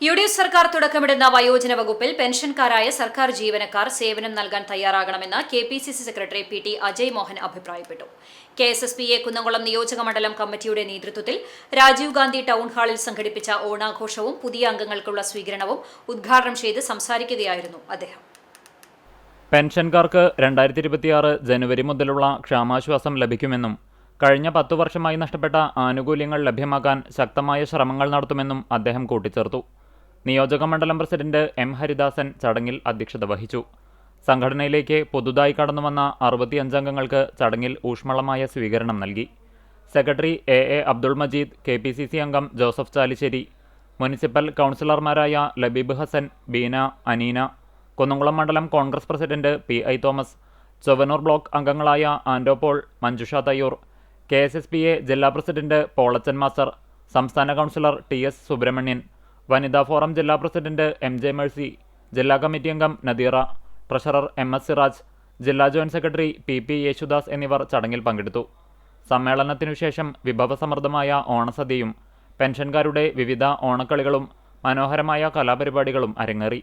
UDF സർക്കാർ തുടക്കമിടുന്ന വയോജന വകുപ്പിൽ പെൻഷൻകാരായ സർക്കാർ ജീവനക്കാർ സേവനം നൽകാൻ തയ്യാറാകണമെന്ന് KPCC secretary PT Ajay Mohan അഭിപ്രായപ്പെട്ടു. KSSPA കുന്നംകുളം നിയോജക മണ്ഡലം കമ്മിറ്റിയുടെ നേതൃത്വത്തിൽ രാജീവ് ഗാന്ധി ടൗൺ ഹാളിൽ സംഘടിപ്പിച്ച ഓണാഘോഷവും പുതിയ അംഗങ്ങൾക്കുള്ള സ്വീകരണവും ഉദ്ഘാടനം ചെയ്ത് സംസാരിക്കുകയായിരുന്നു അദ്ദേഹം. പെൻഷൻകാർക്ക് 2026 ജനുവരി മുതലുള്ള ക്ഷാമാശ്വാസം ലഭിക്കുമെന്നും കഴിഞ്ഞ 10 വർഷമായി നഷ്ടപ്പെട്ട ആനുകൂല്യങ്ങൾ ലഭ്യമാക്കാൻ ശക്തമായ ശ്രമങ്ങൾ നടത്തുമെന്നും അദ്ദേഹം കൂട്ടിച്ചേർത്തു. നിയോജക മണ്ഡലം പ്രസിഡന്റ് M. ഹരിദാസൻ ചടങ്ങിൽ അധ്യക്ഷത വഹിച്ചു. സംഘടനയിലേക്ക് പുതുതായി കടന്നുവന്ന 65 അംഗങ്ങൾക്ക് ചടങ്ങിൽ ഊഷ്മളമായ സ്വീകരണം നൽകി. Secretary A. Abdul Majeed, KPCC അംഗം ജോസഫ് ചാലിശ്ശേരി, മുനിസിപ്പൽ കൗൺസിലർമാരായ ലബീബ് ഹസൻ, ബീന, അനീന, കുന്നംകുളം മണ്ഡലം Congress president PI Thomas, Chowwanur block അംഗങ്ങളായ ആൻഡോ പോൾ, മഞ്ജുഷ തയ്യൂർ, KSSPA ജില്ലാ പ്രസിഡന്റ് പോളച്ചൻ മാസ്റ്റർ, സംസ്ഥാന കൗൺസിലർ TS സുബ്രഹ്മണ്യൻ, വനിതാ ഫോറം ജില്ലാ പ്രസിഡന്റ് MJ മേഴ്സി, ജില്ലാ കമ്മിറ്റി അംഗം നദീറ, ട്രഷറർ MS സിറാജ്, ജില്ലാ ജോയിന്റ് സെക്രട്ടറി PP യേശുദാസ് എന്നിവർ ചടങ്ങിൽ പങ്കെടുത്തു. സമ്മേളനത്തിനുശേഷം വിഭവസമൃദ്ധമായ ഓണസദ്യയും പെൻഷൻകാരുടെ വിവിധ ഓണക്കളികളും മനോഹരമായ കലാപരിപാടികളും അരങ്ങേറി.